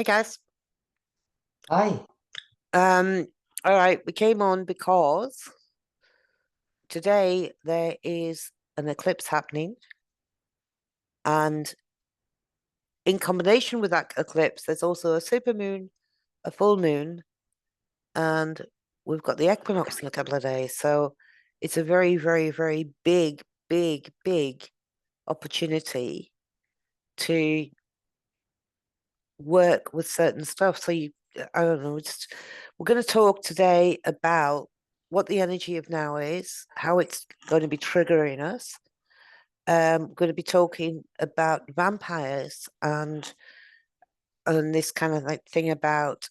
Hi guys. Hi. Um, all right, we came on because today there is an eclipse happening, and in combination with that eclipse, there's also a super moon, a full moon, and we've got the equinox in a couple of days. So it's a very, very, very big, big, big opportunity to work with certain stuff. I don't know, we're going to talk today about what the energy of now is, how it's going to be triggering us. We're going to be talking about vampires and this kind of like thing about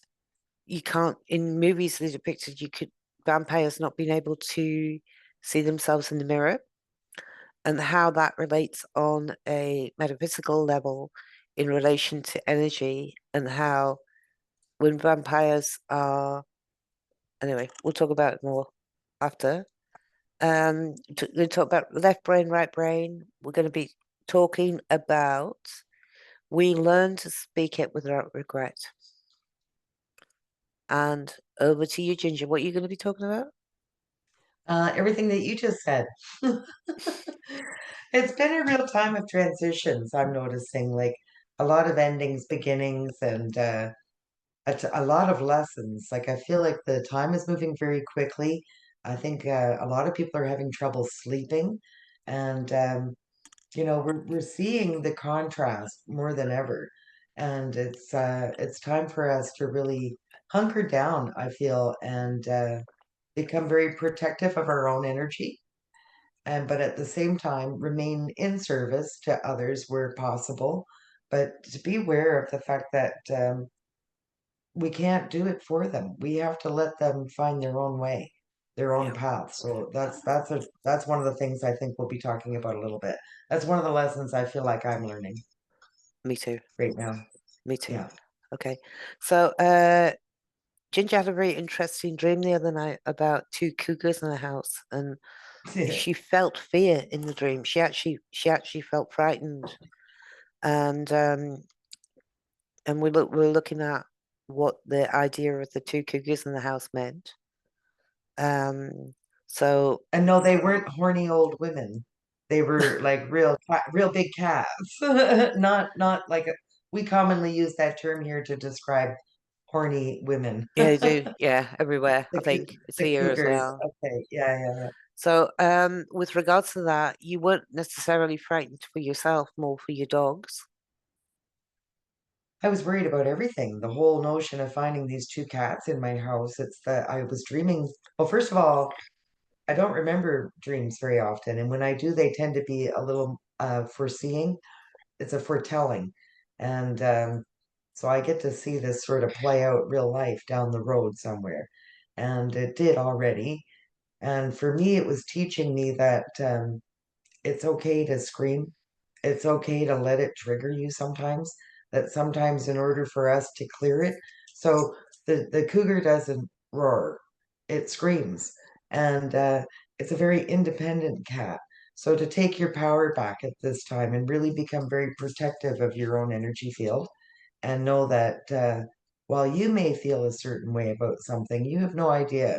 you can't in movies they depicted you could vampires not being able to see themselves in the mirror and how that relates on a metaphysical level in relation to energy and how when vampires are anyway, we'll talk about it more after. We talk about left brain, right brain. We're going to be talking about we learn to speak it without regret. And over to you, Ginger. What are you going to be talking about? Everything that you just said. It's been a real time of transitions, I'm noticing, like a lot of endings, beginnings, and a lot of lessons. Like I feel like the time is moving very quickly. I think a lot of people are having trouble sleeping, and we're seeing the contrast more than ever, and it's time for us to really hunker down, I feel, and become very protective of our own energy, and but at the same time remain in service to others where possible, but to be aware of the fact that we can't do it for them. We have to let them find their own way, their own Yeah, path. So that's one of the things I think we'll be talking about a little bit. That's one of the lessons I feel like I'm learning me too. right now. Me too. Yeah. Okay. So, Ginger had a very interesting dream the other night about two cougars in the house, and she felt fear in the dream. She actually felt frightened, and we're looking at what the idea of the two cougars in the house meant. Um, so And no, they weren't horny old women. They were like real big cats. Not like we commonly use that term here to describe horny women. yeah, they do. Yeah, everywhere. I think it's The here as cougars. well. Okay, yeah. So, with regards to that, you weren't necessarily frightened for yourself, more for your dogs. I was worried about everything. The whole notion of finding these two cats in my house. It's that I was dreaming. Well, first of all, I don't remember dreams very often, and when I do, they tend to be a little foreseeing. It's a foretelling, and so I get to see this sort of play out real life down the road somewhere, and it did already. And for me, it was teaching me that it's okay to scream. It's okay to let it trigger you sometimes. That sometimes, in order for us to clear it, so the cougar doesn't roar, it screams, and it's a very independent cat. So to take your power back at this time and really become very protective of your own energy field, and know that while you may feel a certain way about something, you have no idea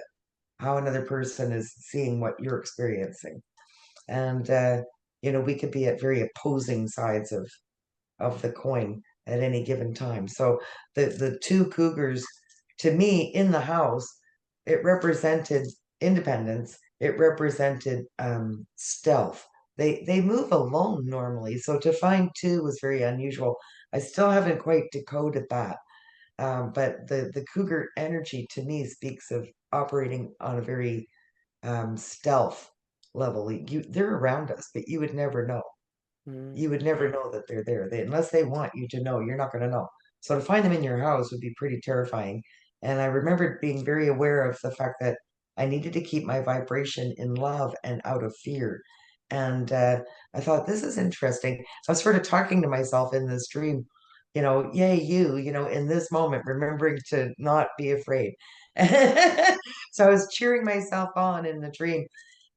how another person is seeing what you're experiencing, and we could be at very opposing sides of the coin at any given time. So the two cougars, to me, in the house, it represented independence. It represented stealth. They move alone normally, so to find two was very unusual. I still haven't quite decoded that, but the cougar energy to me speaks of operating on a very stealth level. They're around us, but you would never know. Mm. You would never know that they're there. Unless they want you to know, you're not going to know. So to find them in your house would be pretty terrifying. And I remembered being very aware of the fact that I needed to keep my vibration in love and out of fear. And I thought, this is interesting. I was sort of talking to myself in this dream, yay, in this moment, remembering to not be afraid. So I was cheering myself on in the dream.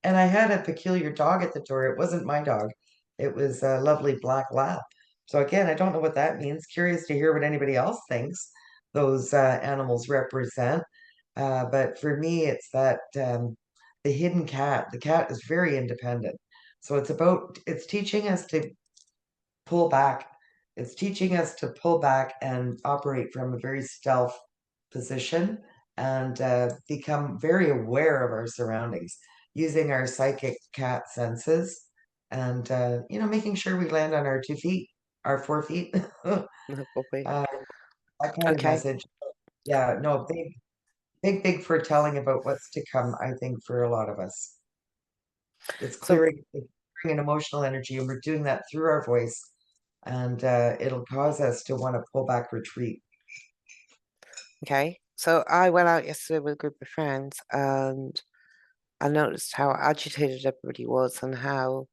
And I had a peculiar dog at the door. It wasn't my dog. It was a lovely black lab. So again, I don't know what that means. Curious to hear what anybody else thinks those animals represent. But for me, it's that the hidden cat. The cat is very independent. So it's teaching us to pull back. It's teaching us to pull back and operate from a very stealth position and become very aware of our surroundings using our psychic cat senses and, making sure we land on our 2 feet, our 4 feet. Probably. Uh, that kind of Okay. message. Yeah, no, big, big, big foretelling about what's to come, I think, for a lot of us. So, It's clearing an emotional energy, and we're doing that through our voice, and it'll cause us to want to pull back, retreat. okay. So I went out yesterday with a group of friends and I noticed how agitated everybody was and how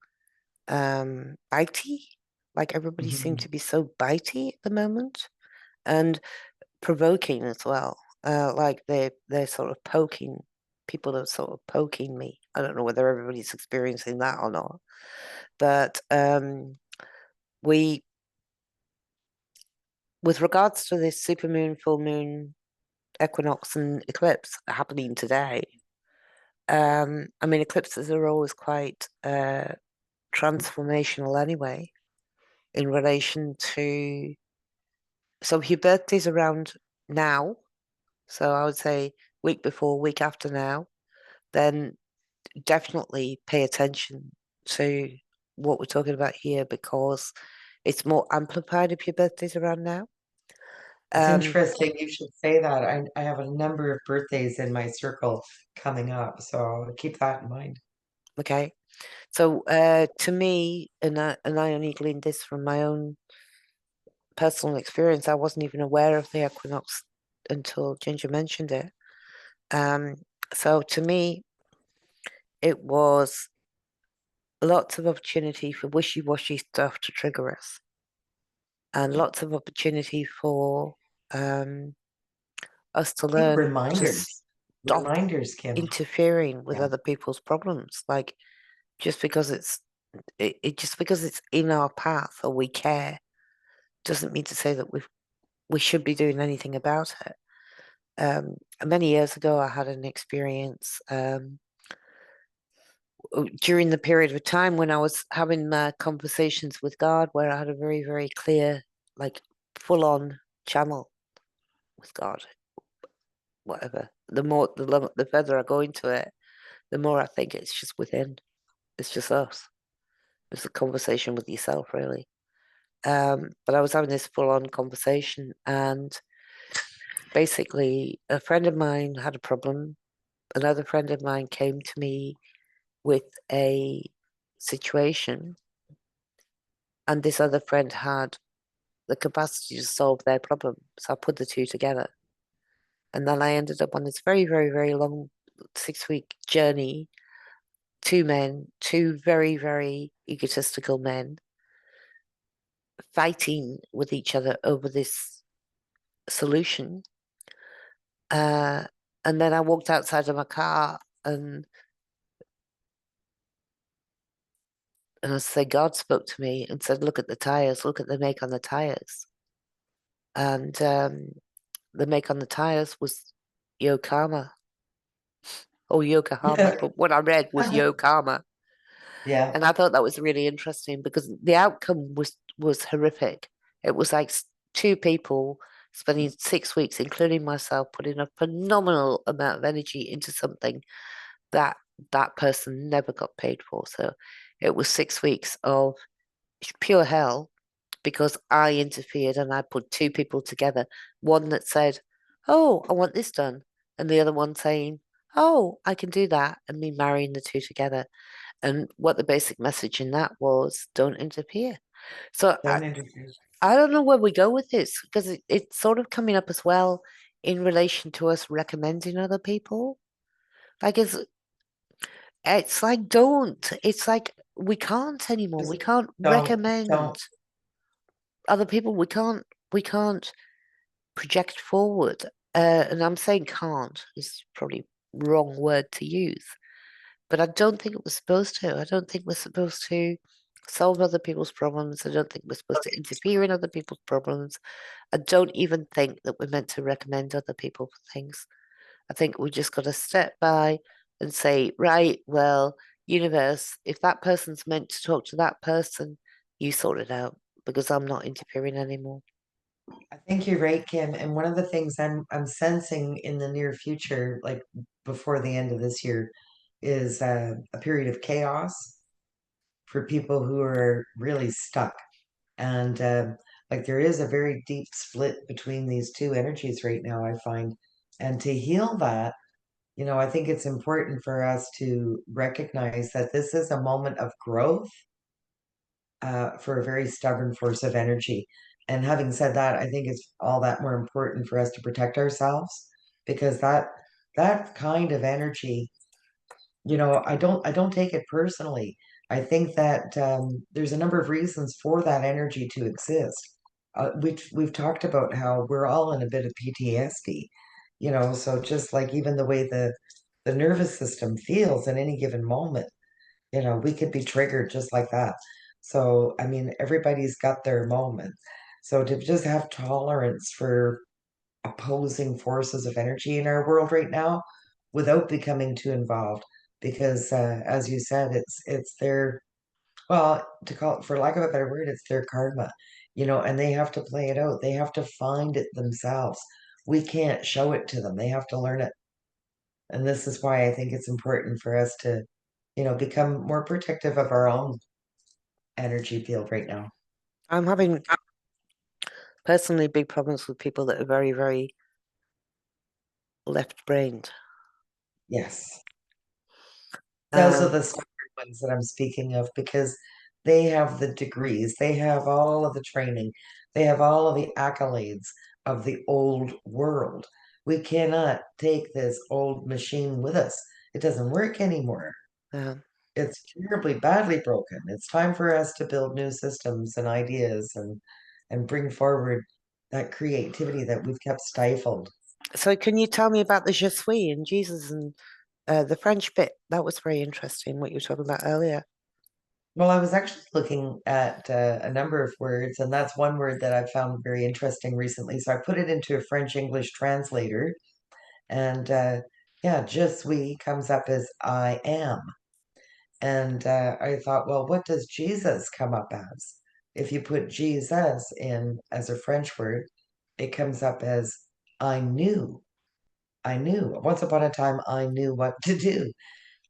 bitey, like everybody seemed Mhm. to be so bitey at the moment and provoking as well. Like they're sort of poking people are sort of poking me. I don't know whether everybody's experiencing that or not, but we with regards to this supermoon, full moon, equinox, and eclipse happening today. I mean, eclipses are always quite transformational anyway in relation to. So if your birthday's around now, so I would say week before, week after now, then definitely pay attention to what we're talking about here because it's more amplified if your birthday's around now. It's Um, interesting you should say that. I have a number of birthdays in my circle coming up, so I'll keep that in mind. okay. So to me, and I only gleaned this from my own personal experience. I wasn't even aware of the equinox until Ginger mentioned it. Um, so to me, it was lots of opportunity for wishy-washy stuff to trigger us, and lots of opportunity for um, us to I think learn to reminders, stop reminders, Kim. interfering with Yeah, other people's problems. Like just because just because it's in our path or we care doesn't mean to say that we should be doing anything about it. Many years ago, I had an experience during the period of time when I was having conversations with God, where I had a very, very clear, like, full-on channel with God. Whatever. The further I go into it, the more I think it's just within. It's just us. It's a conversation with yourself, really. But I was having this full-on conversation, and basically, a friend of mine had a problem. Another friend of mine came to me with a situation, and this other friend had the capacity to solve their problem. So I put the two together. And then I ended up on this very, very, very long 6 week journey. Two men, two very, very egotistical men fighting with each other over this solution. Uh, and then I walked outside of my car and I say God spoke to me and said, look at the tires, look at the make on the tires. And the make on the tires was Yokohama or Yokohama, but what I read was Yokohama. yeah, And I thought that was really interesting because the outcome was horrific. It was like two people spending 6 weeks, including myself, putting a phenomenal amount of energy into something that that person never got paid for. So it was 6 weeks of pure hell because I interfered and I put two people together. One that said, "Oh, I want this done," and the other one saying, "Oh, I can do that," and me marrying the two together. And what the basic message in that was, don't interfere. So don't interfere. I don't know where we go with this because it's sort of coming up as well in relation to us recommending other people. Like it's like don't. It's like we can't anymore. Just We can't don't. recommend other people. We can't project forward. And I'm saying can't is probably wrong word to use, but I don't think it was supposed to. I don't think we're supposed to solve other people's problems. I don't think we're supposed to interfere in other people's problems. I don't even think that we're meant to recommend other people for things. I think we just got to step by and say, right, well, universe, if that person's meant to talk to that person, you sort it out because I'm not interfering anymore. I think you're right, Kim. And one of the things I'm sensing in the near future, like before the end of this year, is a period of chaos for people who are really stuck. And like there is a very deep split between these two energies right now, I find. And to heal that, I think it's important for us to recognize that this is a moment of growth for a very stubborn force of energy. And having said that, I think it's all that more important for us to protect ourselves because that kind of energy, I don't take it personally. I think that there's a number of reasons for that energy to exist. We've talked about how we're all in a bit of PTSD, so just like even the way the nervous system feels in any given moment, we could be triggered just like that. So, I mean, everybody's got their moment. So to just have tolerance for opposing forces of energy in our world right now without becoming too involved, because as you said, it's their, well, to call it, for lack of a better word, it's their karma, and they have to play it out. They have to find it themselves. We can't show it to them. They have to learn it. And this is why I think it's important for us to, become more protective of our own energy field right now. I'm having personally big problems with people that are very, very left-brained. Yes. Those are Um, the standard ones that I'm speaking of because they have the degrees, they have all of the training, they have all of the accolades of the old world. We cannot take this old machine with us. It doesn't work anymore. uh, It's terribly badly broken. It's time for us to build new systems and ideas and bring forward that creativity that we've kept stifled. so can you tell me about the Je suis and Jesus and the French bit? That was very interesting, what you were talking about earlier. Well, I was actually looking at a number of words, and that's one word that I found very interesting recently. So I put it into a French English translator, and yeah, je suis comes up as I am. And I thought, well, what does Jesus come up as? If you put Jesus in as a French word, it comes up as I knew. I knew. Once upon a time, I knew what to do.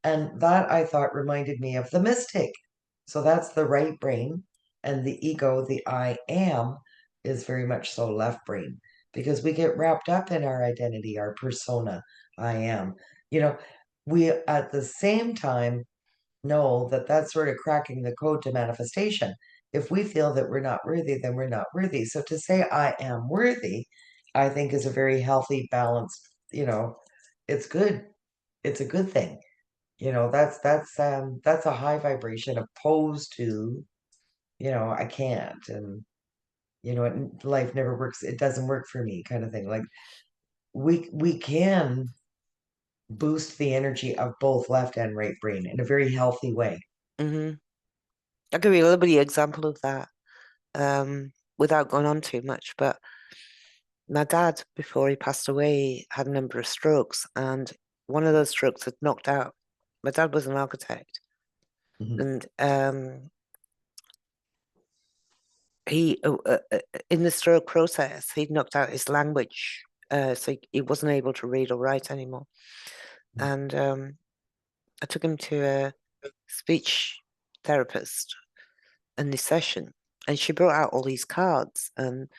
And that I thought reminded me of the mystic. So that's the right brain. And the ego, the I am, is very much so left brain because we get wrapped up in our identity, our persona, I am. You know, we at the same time know that that's sort of cracking the code to manifestation. If we feel that we're not worthy, then we're not worthy. So to say I am worthy, I think is a very healthy, balanced, it's good. It's a good thing. That's a high vibration opposed to, I can't and life never works, it doesn't work for me kind of thing. Like we can boost the energy of both left and right brain in a very healthy way. Hmm. I'll give you a little bit of example of that without going on too much. But my dad, before he passed away, had a number of strokes, and one of those strokes had knocked out. My dad was an architect, Mhm. and he in the stroke process, he'd knocked out his language, so he wasn't able to read or write anymore. And I took him to a speech therapist in this session, and she brought out all these cards, and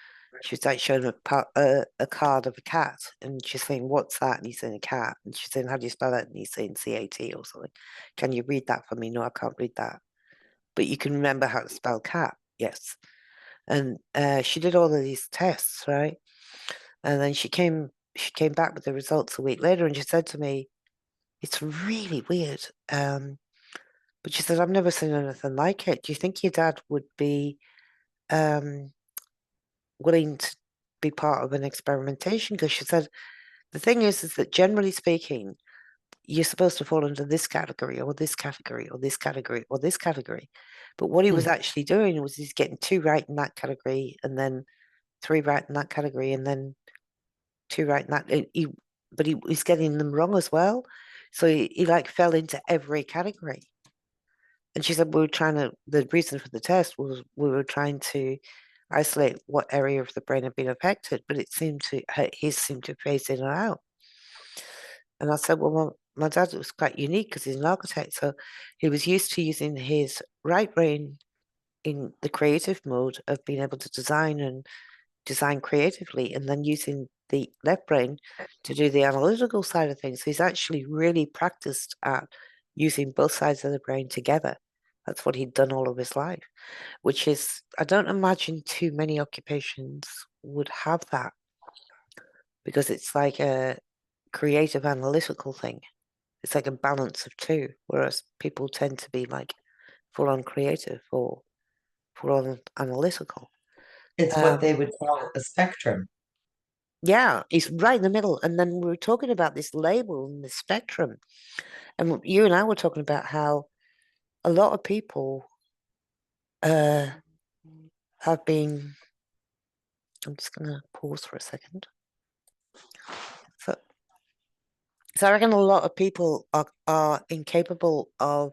she was like showing him a card of a cat, and she's saying, "What's that?" And he's saying, "A cat." And she's saying, "How do you spell that?" And he's saying, "CAT" or something. "Can you read that for me?" "No, I can't read that." "But you can remember how to spell cat?" "Yes." And she did all of these tests, right? And then she came back with the results a week later, and she said to me, "It's really weird." But she said, "I've never seen anything like it. Do you think your dad would be um, willing to be part of an experimentation?" Because she said, the thing is that generally speaking, you're supposed to fall into this category or this category or this category or this category. But what he was Hmm. actually doing was he's getting two right in that category, and then three right in that category, and then two right in that. But he was getting them wrong as well. So he like fell into every category. And she said we were trying to. The reason for the test was we were trying to isolate what area of the brain had been affected, but it seemed to his seemed to phase in and out. And I said, well, my dad was quite unique because he's an architect, so he was used to using his right brain in the creative mode of being able to design and design creatively, and then using the left brain to do the analytical side of things. So he's actually really practiced at using both sides of the brain together. That's what he'd done all of his life, which is, I don't imagine too many occupations would have that because it's like a creative analytical thing. It's like a balance of two, whereas people tend to be like full on creative or full on analytical. It's what Um, they would call a spectrum. yeah, it's right in the middle. And then we were talking about this label and the spectrum. And you and I were talking about how a lot of people uh, have been. I'm just going to pause for a second. So, so I reckon a lot of people are incapable of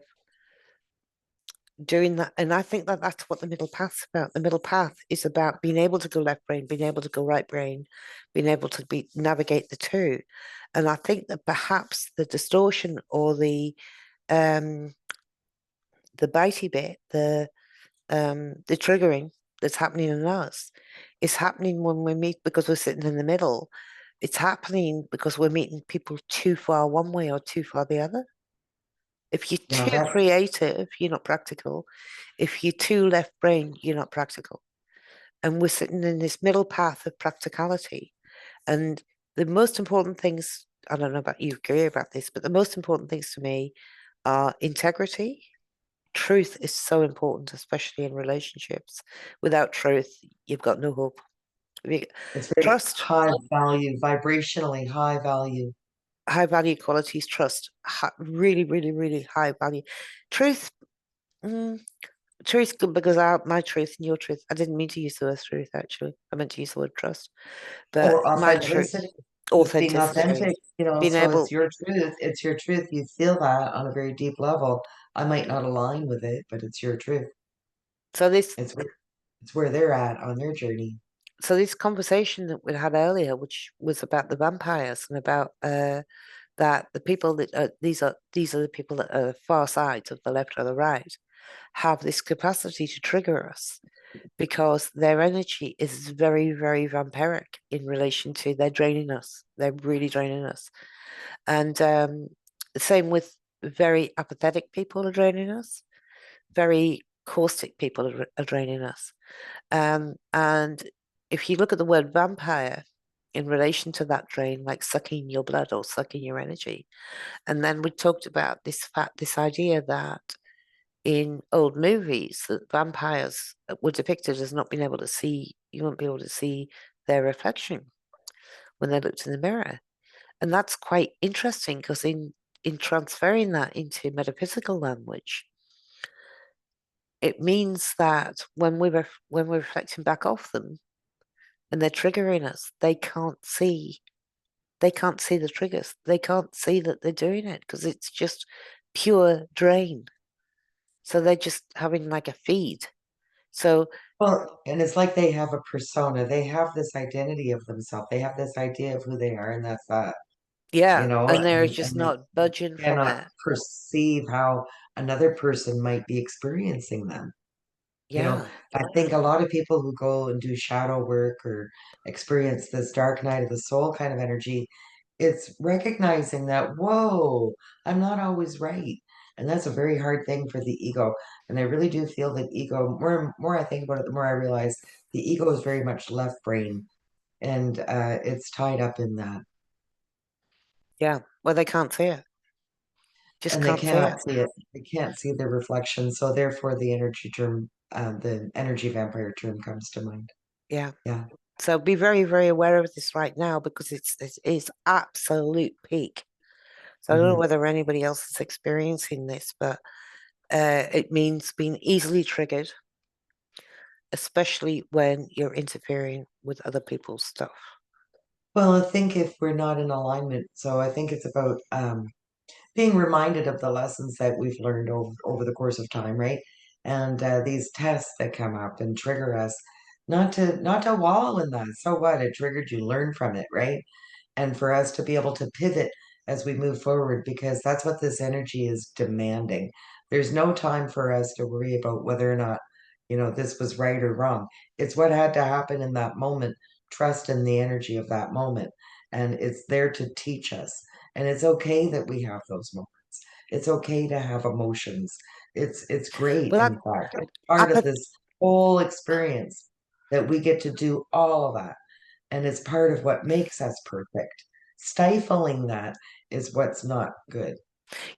doing that. And I think that that's what the middle path's about. The middle path is about being able to go left brain, being able to go right brain, being able to be navigate the two. And I think that perhaps the distortion or um the bitey bit, the triggering that's happening in us is happening when we meet because we're sitting in the middle. It's happening because we're meeting people too far one way or too far the other. If you're Now too that creative, you're not practical. If you're too left brain, you're not practical. And we're sitting in this middle path of practicality. And the most important things, I don't know about you, agree about this, but the most important things to me are integrity. Truth is so important, especially in relationships. Without truth, you've got no hope. it's very Trust, high value, vibrationally high value. high value qualities, trust, really, really, really high value. Truth, mm, truth, because my truth and your truth, I didn't mean to use the word truth, actually. I meant to use the word trust. But Or my truth, authenticity, just being authenticity, authentic, you know, being so it's able, your truth. It's your truth. You feel that on a very deep level. I might not align with it, but it's your truth. so this, It's it's where they're at on their journey. so this conversation that we had earlier, which was about the vampires and about that the people that these are the people that are far sides of the left or the right have this capacity to trigger us because their energy is very, very vampiric in relation to they're draining us. They're really draining us. And the same with very apathetic people are draining us. Very caustic people are draining us. And if you look at the word vampire in relation to that drain, like sucking your blood or sucking your energy, and then we talked about this idea that in old movies that vampires were depicted as not being able to see, you won't be able to see their reflection when they looked in the mirror. And that's quite interesting because in transferring that into metaphysical language, it means that when we're reflecting back off them and they're triggering us, they can't see the triggers. They can't see that they're doing it because it's just pure drain. So they're just having like a feed. So Well, and it's like they have a persona. They have this identity of themselves. They have this idea of who they are, and that's that, you yeah, know, and they're just and they not budging from cannot it. perceive how another person might be experiencing them. You know, Yeah, I think a lot of people who go and do shadow work or experience this dark night of the soul kind of energy, it's recognizing that, whoa, I'm not always right. And that's a very hard thing for the ego. And I really do feel that ego, more I think about it, the more I realize the ego is very much left brain and it's tied up in that. yeah. Well, they can't see it. Just And they can't see cannot it. see it. They can't see the reflection. So therefore the energy vampire term comes to mind. Yeah. Yeah. So be very, very aware of this right now because it's absolute peak. So I don't know Mhm. whether anybody else is experiencing this, but It means being easily triggered, especially when you're interfering with other people's stuff. Well, I think if we're not in alignment, so I think it's about being reminded of the lessons that we've learned over the course of time, right? And these tests that come up and trigger us, not to wallow in that. So what? It triggered you, learn from it, right? And for us to be able to pivot as we move forward, because that's what this energy is demanding. There's no time for us to worry about whether or not, this was right or wrong. It's what had to happen in that moment. Trust in the energy of that moment. And it's there to teach us. And it's okay that we have those moments. It's okay to have emotions. It's great, Well, in that fact. It's part of apath this whole experience that we get to do all of that, and it's part of what makes us perfect. Stifling that is what's not good.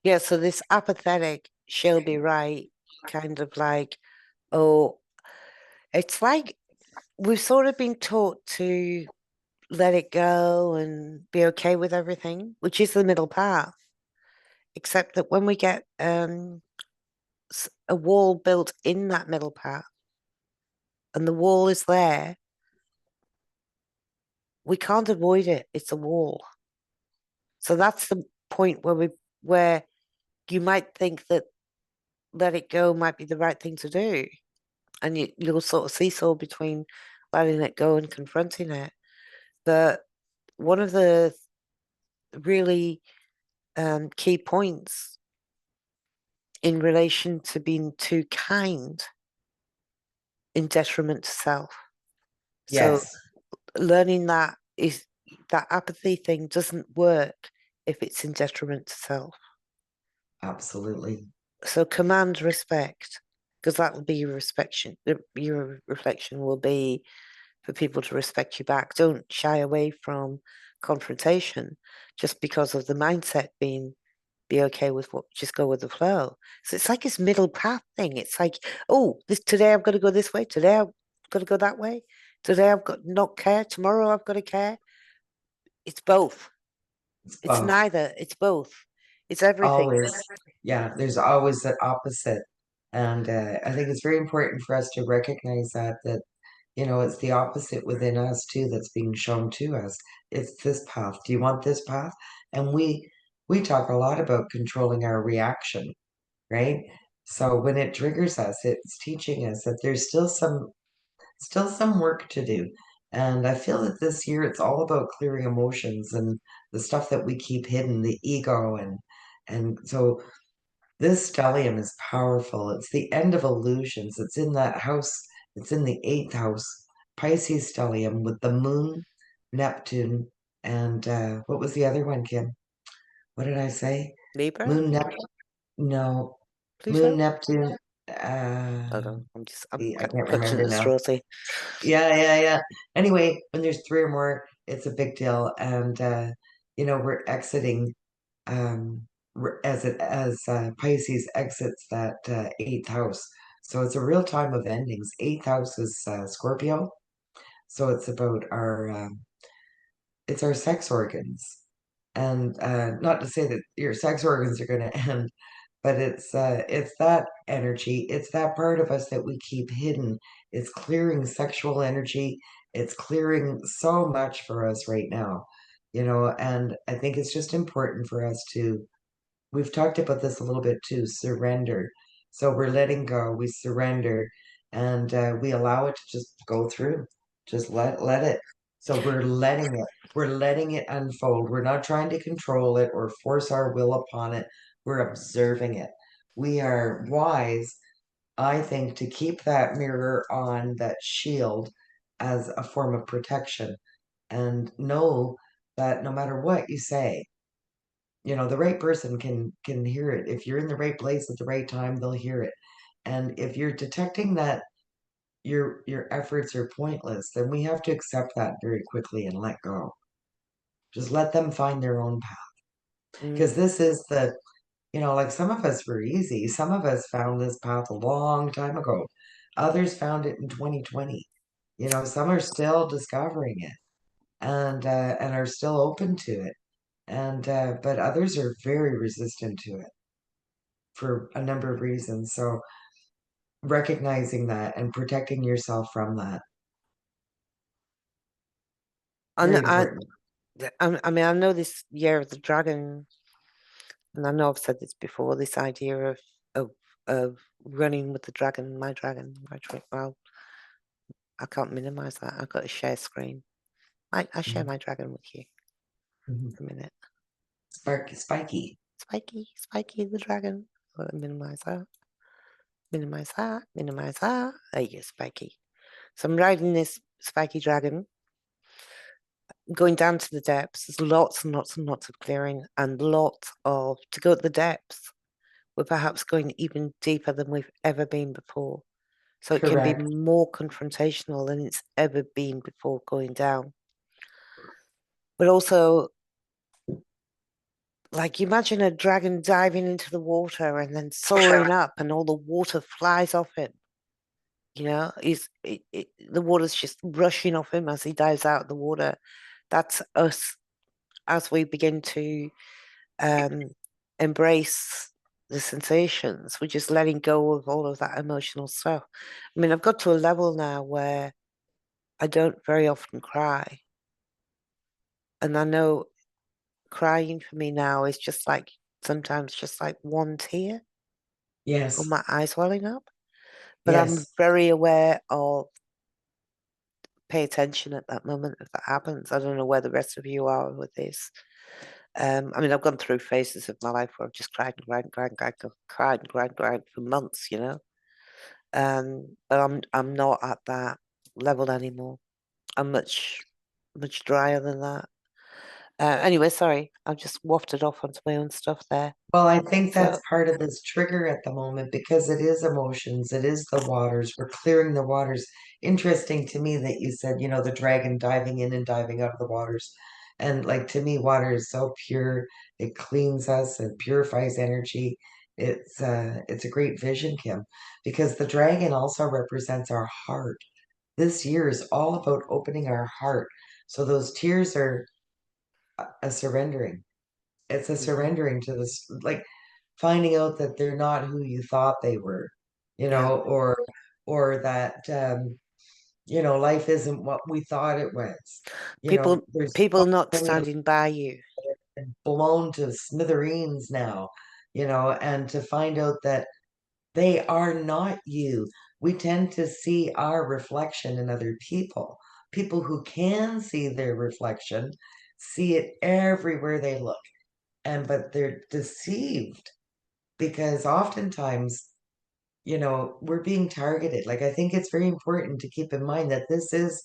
yeah, so this apathetic, she'll be right, kind of like, oh, it's like we've sort of been taught to let it go and be okay with everything, which is the middle path. Except that when we get a wall built in that middle path and the wall is there, we can't avoid it. It's a wall. So that's the point where you might think that let it go might be the right thing to do. And you'll sort of seesaw between letting it go and confronting it. But one of the really key points in relation to being too kind in detriment to self. So Yes, learning that apathy thing doesn't work if it's in detriment to self. absolutely. So command respect, because that will be your reflection. Your reflection will be for people to respect you back. Don't shy away from confrontation just because of the mindset being be okay with what, just go with the flow. So it's like this middle path thing. It's like, oh, this today I'm going to go this way. Today I'm going to go that way. Today I've got not care. Tomorrow I've got to care. It's both. It's It's both. neither. It's both. It's everything. Always. Yeah, there's always that opposite. And I think it's very important for us to recognize that it's the opposite within us too that's being shown to us. It's this path. Do you want this path? And we talk a lot about controlling our reaction, right? So when it triggers us, it's teaching us that there's still some work to do. And I feel that this year it's all about clearing emotions and the stuff that we keep hidden, the ego and so this stellium is powerful. It's the end of illusions. It's in that house, it's in the eighth house, Pisces stellium with the moon, Neptune, and what was the other one, Kim? What did I say? Libra, Moon Neptune. No, Moon Pluto. Neptune. Hold on, I'm I can't clutching remember at now. straws here. Yeah, yeah, yeah. Anyway, when there's three or more, it's a big deal, and we're exiting as Pisces exits that eighth house. So it's a real time of endings. Eighth house is Scorpio, so it's about our sex organs, and not to say that your sex organs are going to end, but it's that energy, it's that part of us that we keep hidden. It's clearing sexual energy. It's clearing so much for us right now, and I think it's just important for us to we've talked about this a little bit too, surrender. So we're letting go, we surrender, and we allow it to just go through. Just let it. So we're letting it unfold. We're not trying to control it or force our will upon it. We're observing it. We are wise, I think, to keep that mirror on, that shield, as a form of protection, and know that no matter what you say, the right person can hear it. If you're in the right place at the right time, they'll hear it. And if you're detecting that your efforts are pointless, then we have to accept that very quickly and let go. Just let them find their own path. Because Mm. this is like some of us were easy. Some of us found this path a long time ago. Others found it in 2020. Some are still discovering it and are still open to it. And but others are very resistant to it. for a number of reasons. So recognizing that and protecting yourself from that, And very important. I mean, I know this year of the dragon, and I know I've said this before. This idea of of running with the dragon, my dragon. Well, I can't minimize that. I've got to share screen. I share Mhm. my dragon with you Mhm. for a minute. Spiky. Spiky the dragon. I'll minimize that. Minimize that. Minimize that. There you go, Spiky. So I'm riding this spiky dragon, going down to the depths. There's lots and lots and lots of clearing and lots of to go to the depths. We're perhaps going even deeper than we've ever been before. So it can be Correct. more confrontational than it's ever been before going down. But also, like, imagine a dragon diving into the water and then soaring up, and all the water flies off him. The water's just rushing off him as he dives out of the water. That's us as we begin to um, embrace the sensations. We're just letting go of all of that emotional stuff. I mean, I've got to a level now where I don't very often cry. And I know crying for me now is just like sometimes just like one tear or Yes. my eyes welling up. But I'm Yes. very aware of pay attention at that moment if that happens. I don't know where the rest of you are with this. I mean, I've gone through phases of my life where I've just cried and cried and cried and cried, cried and cried and cried for months, you know. But I'm not at that level anymore. I'm much drier than that. Anyway, sorry, I've just wafted off onto my own stuff there. Well, I think that's So part of this trigger at the moment because it is emotions, it is the waters. We're clearing the waters. Interesting to me that you said, the dragon diving in and diving out of the waters. And like to me, water is so pure. It cleans us, it purifies energy. It's a great vision, Kim, because the dragon also represents our heart. This year is all about opening our heart. So those tears are a surrendering. It's a mhm, surrendering to this, like finding out that they're not who you thought they were, yeah, or that life isn't what we thought it was. people There's so people not many of standing by you. them blown to smithereens now, and to find out that they are not you. We tend to see our reflection in other people. People who can see their reflection see it everywhere they look, and but they're deceived because oftentimes, we're being targeted. Like, I think it's very important to keep in mind that this is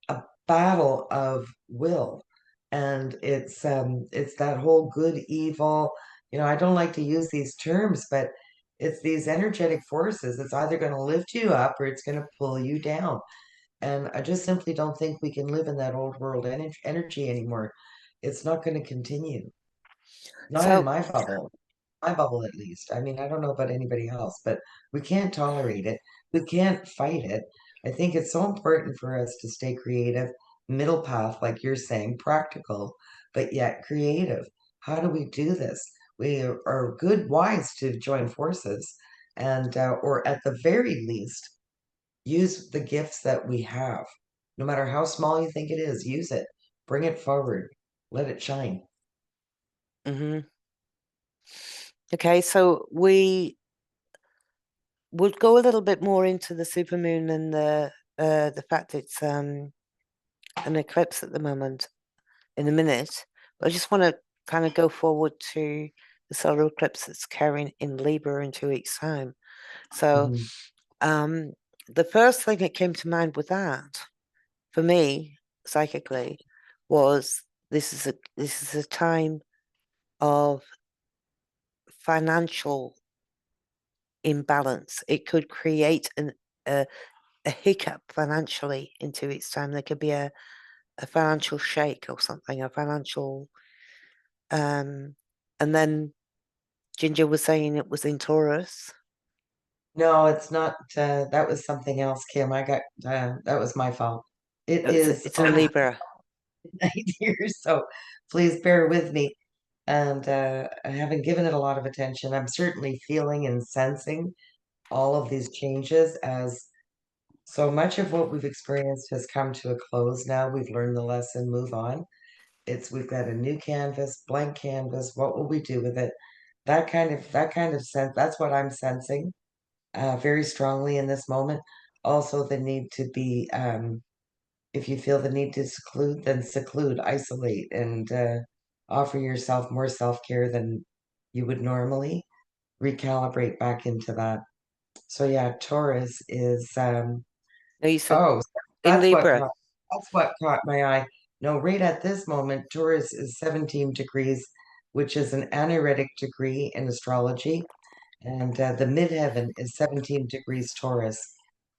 a battle of will. And it's that whole good evil. I don't like to use these terms, but it's these energetic forces. It's either going to lift you up or it's going to pull you down. And I just simply don't think we can live in that old world energy anymore. It's not going to continue. Not in So my bubble at least. I mean, I don't know about anybody else, but we can't tolerate it. We can't fight it. I think it's so important for us to stay creative, middle path, like you're saying, practical, but yet creative. How do we do this? We are good, wise to join forces and, or at the very least, use the gifts that we have. No matter how small you think it is, use it, bring it forward, let it shine. mhm. Okay, so we would go a little bit more into the supermoon and the fact it's an eclipse at the moment in a minute. But I just want to kind of go forward to the solar eclipse that's carrying in Libra in 2 weeks' time. So Mhm. um, the first thing that came to mind with that for me psychically was this is a time of financial imbalance. It could create a, a hiccup financially in 2 weeks' time. There could be a financial shake or something, a financial um and then Ginger was saying it was in Taurus. No, it's not. That was something else, Kim. That was my fault. It is It's in on Libra. night here, so please bear with me. and I haven't given it a lot of attention. I'm certainly feeling and sensing all of these changes as so much of what we've experienced has come to a close now. We've learned the lesson, move on. We've got a new canvas, blank canvas. What will we do with it? That kind of sense. That's what I'm sensing very strongly in this moment. Also, the need to be, if you feel the need to seclude, then seclude, isolate, and offer yourself more self-care than you would normally. Recalibrate back into that. So yeah, Taurus is No, you said oh, in that's what Libra. caught, that's what caught my eye. No, right at this moment, Taurus is 17 degrees, which is an anaretic degree in astrology, and the midheaven is 17 degrees Taurus.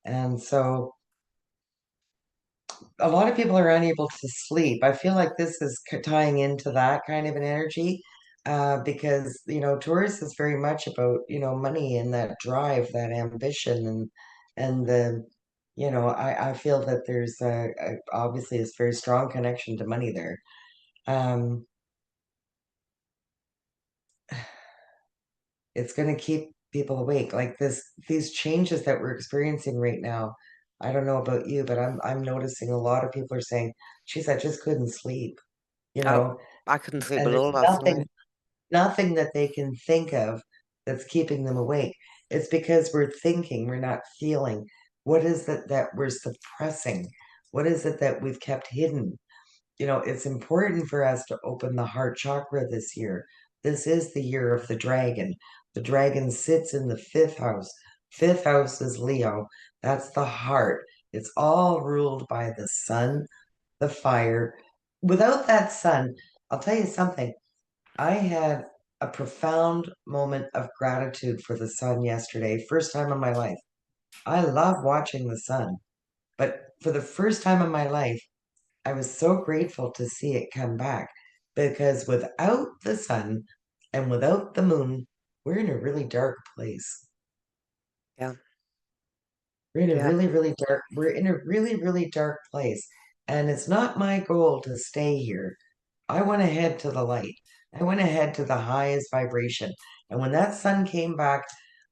And so a lot of people are unable to sleep. I feel like this is tying into that kind of an energy, because, Taurus is very much about, money and that drive, that ambition, and I feel that there's obviously a very strong connection to money there. Um, it's going to keep people awake. Like these changes that we're experiencing right now. I don't know about you, but I'm noticing a lot of people are saying, "Geez, I just couldn't sleep," you Oh, know, I couldn't sleep and at there's all last night. nothing that they can think of that's keeping them awake. It's because we're thinking, we're not feeling. What is it that we're suppressing? What is it that we've kept hidden? It's important for us to open the heart chakra this year. This is the year of the dragon. The dragon sits in the fifth house. Fifth house is Leo. That's the heart. It's all ruled by the sun, the fire. Without that sun, I'll tell you something. I had a profound moment of gratitude for the sun yesterday, first time in my life. I love watching the sun, but for the first time in my life, I was so grateful to see it come back because without the sun and without the moon, we're in a really dark place. Yeah, yeah. We're in a really, really dark place. And it's not my goal to stay here. I want to head to the light. I want to head to the highest vibration. And when that sun came back,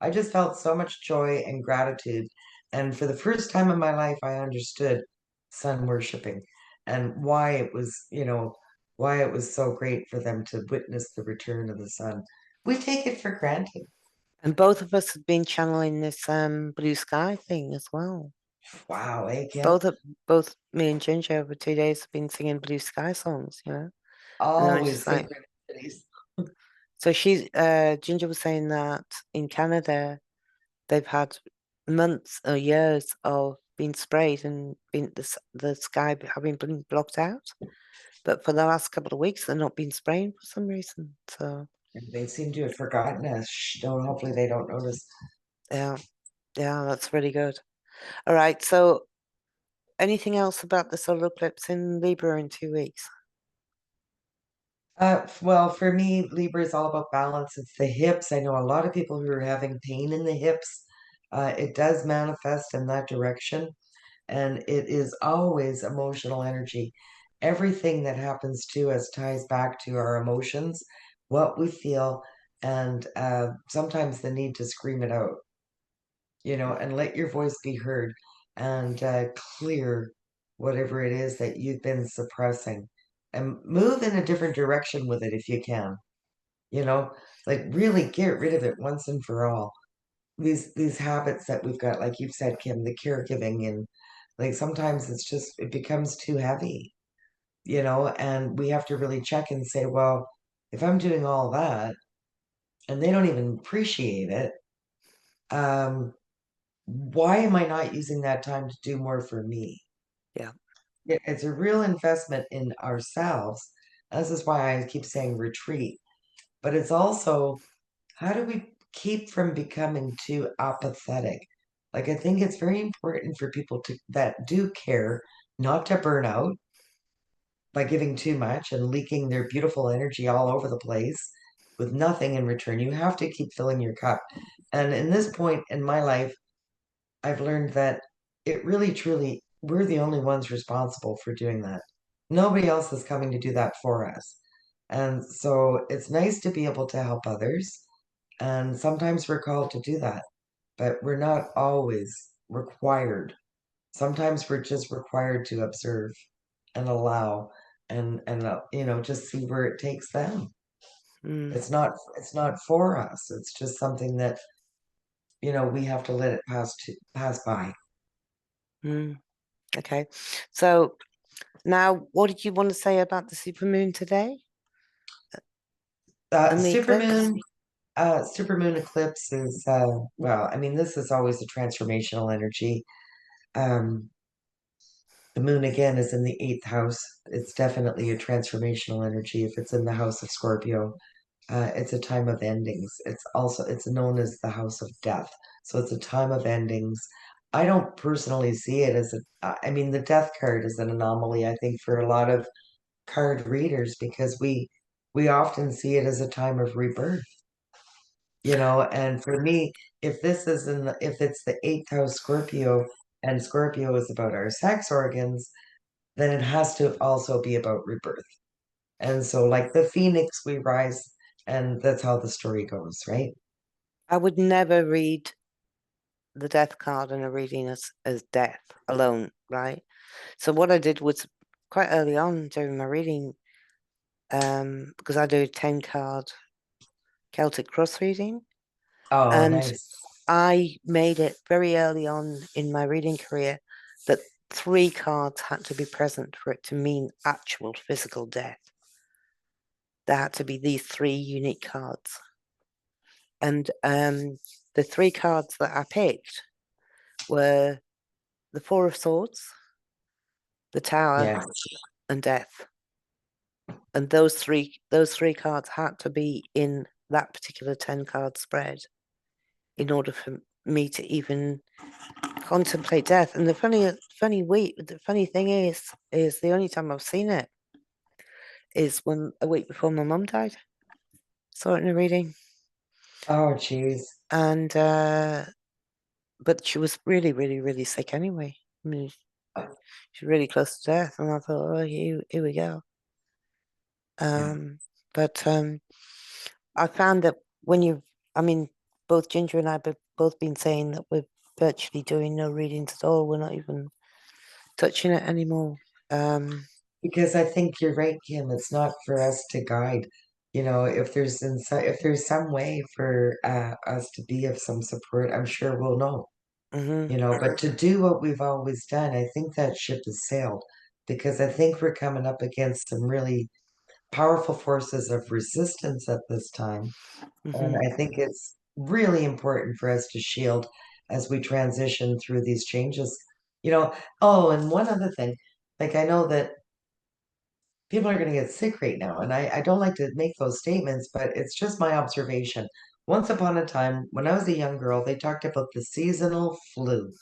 I just felt so much joy and gratitude. And for the first time in my life, I understood sun worshiping and why it was so great for them to witness the return of the sun. We take it for granted. And both of us have been channeling this blue sky thing as well. Wow, eh, Kim? Both of, both me and Ginger over 2 days have been singing blue sky songs. And then it's Always just like synchronicities. so Ginger was saying that in Canada they've had months or years of being sprayed and been the sky having been blocked out. But for the last couple of weeks they're not been spraying for some reason. So They seem to have forgotten us. Shh, don't, hopefully they don't notice. yeah, yeah, that's really good. All right, so anything else about the solar eclipse in Libra in 2 weeks? Well, for me, Libra is all about balance. It's the hips. I know a lot of people who are having pain in the hips. It does manifest in that direction, and it is always emotional energy. Everything that happens to us ties back to our emotions, what we feel, and sometimes the need to scream it out, and let your voice be heard and clear whatever it is that you've been suppressing and move in a different direction with it if you can, you know, like really get rid of it once and for all. These habits that we've got, like you've said, Kim, the caregiving and like sometimes it becomes too heavy, and we have to really check and say, well, if I'm doing all that and they don't even appreciate it, um, why am I not using that time to do more for me? Yeah. It's a real investment in ourselves. This is why I keep saying retreat, but it's also how do we keep from becoming too apathetic? Like, I think it's very important for people that do care not to burn out by giving too much and leaking their beautiful energy all over the place with nothing in return. You have to keep filling your cup. And in this point in my life, I've learned that it really, truly, we're the only ones responsible for doing that. Nobody else is coming to do that for us. And so it's nice to be able to help others. And sometimes we're called to do that, but we're not always required. Sometimes we're just required to observe and allow and just see where it takes them. Mm, It's not for us. It's just something that, we have to let it pass by. mm. Okay. So now, what did you want to say about the supermoon today Uh, and the eclipse? supermoon, supermoon eclipse is well, I mean, this is always a transformational energy. Um, the moon again is in the eighth house. It's definitely a transformational energy if it's in the house of Scorpio. It's a time of endings. It's known as the house of death. So it's a time of endings. I don't personally see it as I mean, the death card is an anomaly, I think, for a lot of card readers because we often see it as a time of rebirth, and for me, if it's the eighth house Scorpio and Scorpio is about our sex organs, then it has to also be about rebirth. And so, like the phoenix, we rise, and that's how the story goes, right? I would never read the death card in a reading as death alone, right? So what I did was quite early on during my reading, because I do a 10 card Celtic cross reading, Oh, and nice. I made it very early on in my reading career that three cards had to be present for it to mean actual physical death. There had to be these three unique cards. And the three cards that I picked were the Four of Swords, the Tower, Yeah, and Death. And those three cards had to be in that particular 10 card spread in order for me to even contemplate death. And the funny thing is the only time I've seen it is when a week before my mum died. Saw it in a reading, oh geez. and but she was really, really, really sick anyway. I mean, she's really close to death, and I thought, oh, here we go. Yeah, But I found that when I mean, both Ginger and I have both been saying that we're virtually doing no readings at all. We're not even touching it anymore. Um, because I think you're right, Kim. It's not for us to guide. If there's some way for us to be of some support, I'm sure we'll know. mhm. But to do what we've always done, I think that ship has sailed because I think we're coming up against some really powerful forces of resistance at this time. And Hmm. I think it's really important for us to shield as we transition through these changes. You know, oh, and one other thing, like I know that people are going to get sick right now, and I don't like to make those statements, but it's just my observation. Once upon a time, when I was a young girl, they talked about the seasonal flu.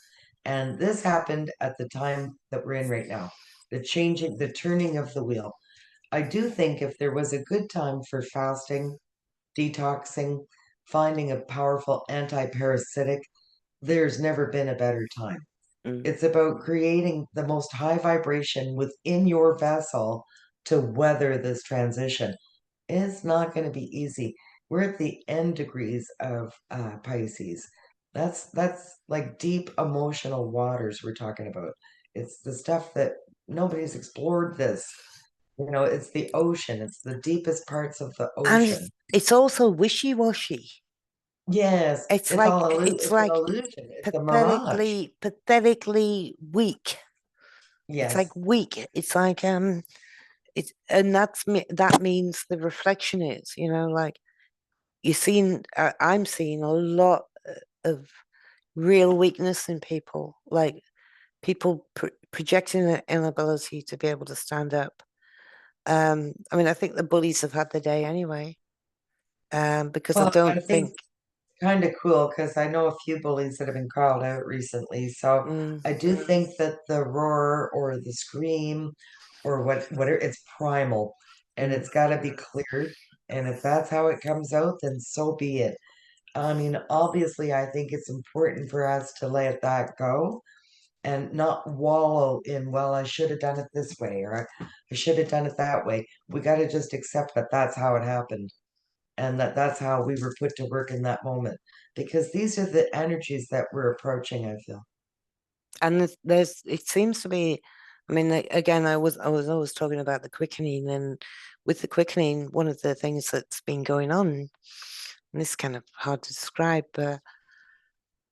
And this happened at the time that we're in right now, the turning of the wheel. I do think if there was a good time for fasting, detoxing, finding a powerful anti-parasitic, there's never been a better time. Mm. It's about creating the most high vibration within your vessel to weather this transition. It's not going to be easy. We're at the end degrees of Pisces. That's like deep emotional waters we're talking about. It's the stuff that nobody's explored this. It's the ocean. It's the deepest parts of the And ocean. it's also wishy-washy. Yes, It's like it's it's an like illusion. It's a mirage. pathetically weak. It's Yes. like weak. It's like it's and that means the reflection is, like I'm seeing a lot of real weakness in people, like people projecting their inability to be able to stand up. I mean, I think the bullies have had the day anyway, because I Well, I don't think think. kind of cool because I know a few bullies that have been called out recently. So Mm, I do think that the roar or the scream or whatever it's primal and mm. it's got to be cleared. And if that's how it comes out, then so be it. I mean, obviously, I think it's important for us to let that go and not wallow in, well, I should have done it this way or I should have done it that way. We got to just accept that that's how it happened and that that's how we were put to work in that moment because these are the energies that we're approaching, I feel. And it seems to be, I mean, again, I was always talking about the quickening, and with the quickening, one of the things that's been going on, and this is kind of hard to describe, but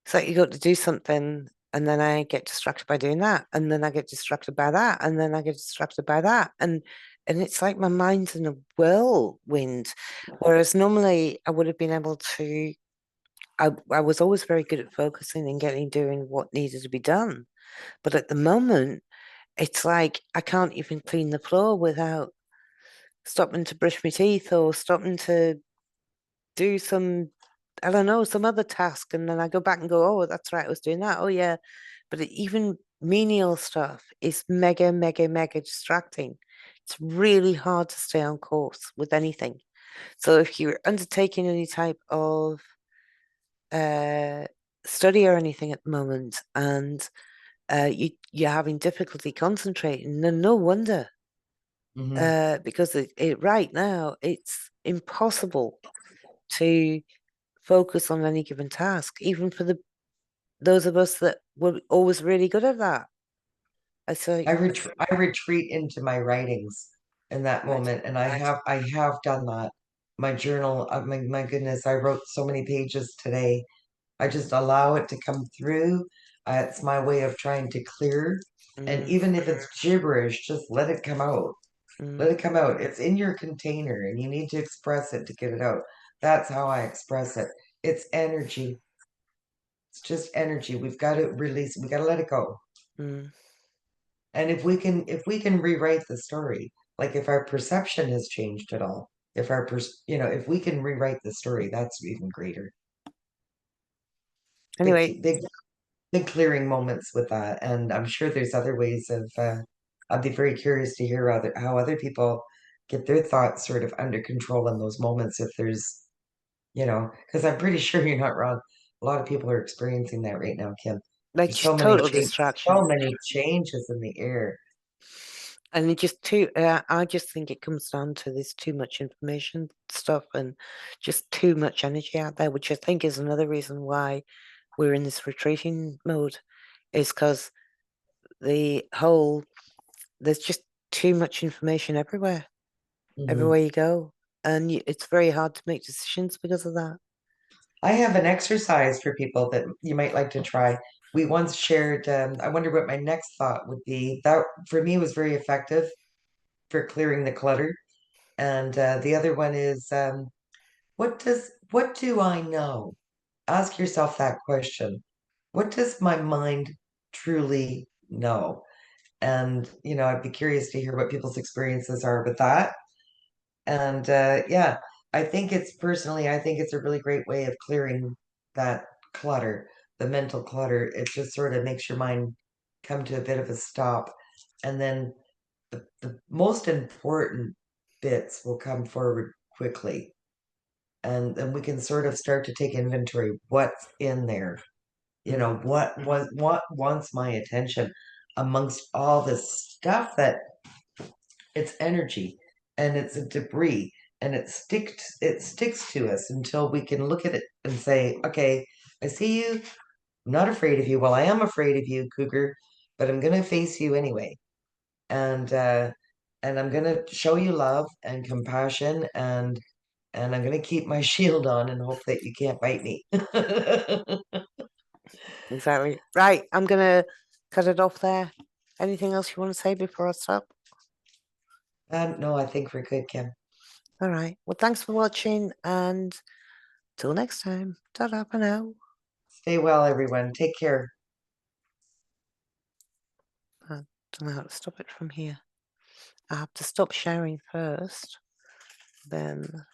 it's like you got to do something, and then I get distracted by doing that, and then I get distracted by that, and then I get distracted by that, and it's like my mind's in a whirlwind. Whereas normally I would have been able to, I was always very good at focusing and doing what needed to be done. But at the moment, it's like I can't even clean the floor without stopping to brush my teeth or stopping to do some, I don't know, some other task. And then I go back and go, oh, that's right, I was doing that. Oh, yeah. But even menial stuff is mega, mega, mega distracting. It's really hard to stay on course with anything. So if you're undertaking any type of uh, study or anything at the moment and you're having difficulty concentrating, then no wonder. Hmm. Because right now it's impossible to focus on any given task, even for those of us that were always really good at that. I say, I retreat into my writings in that right, moment, and I have done that. My journal, my goodness, I wrote so many pages today. I just allow it to come through. It's my way of trying to clear, and mm, even if it's gibberish, just let it come out. Let mm, it come out. It's in your container, and you need to express it to get it out. That's how I express it. It's energy. It's just energy. We've got to release. We got to let it go. mm. And if we can rewrite the story, like if our perception has changed at all, if if we can rewrite the story, that's even greater. Anyway, Big, big, big clearing moments with that. And I'm sure there's other ways of, I'd be very curious to hear how other people get their thoughts sort of under control in those moments. If there's, because I'm pretty sure you're not wrong. A lot of people are experiencing that right now, Kim. like There's so just many total changes, so distraction. many changes in the air. And I just think it comes down to this too much information stuff and just too much energy out there, which I think is another reason why we're in this retreating mode, is because the whole, there's just too much information everywhere, Mhm. everywhere you go. And it's very hard to make decisions because of that. I have an exercise for people that you might like to try. We once shared, I wonder what my next thought would be. That for me was very effective for clearing the clutter. And the other one is, what do I know? Ask yourself that question. What does my mind truly know? And, I'd be curious to hear what people's experiences are with that. And yeah, I think it's a really great way of clearing that clutter, the mental clutter. It just sort of makes your mind come to a bit of a stop. And then the most important bits will come forward quickly. And then we can sort of start to take inventory. What's in there? Mm, What wants my attention amongst all this stuff that it's energy and it's a debris and it sticks to us until we can look at it and say, okay, I see you. I'm not afraid of you. Well, I am afraid of you, Cougar, but I'm gonna face you anyway. And I'm gonna show you love and compassion and I'm gonna keep my shield on and hope that you can't bite me. exactly. Right. I'm gonna cut it off there. Anything else you want to say before I stop? No, I think we're good, Kim. All right. Well, thanks for watching and till next time. Ta-da for now. Stay well, everyone. Take care. I don't know how to stop it from here. I have to stop sharing first, then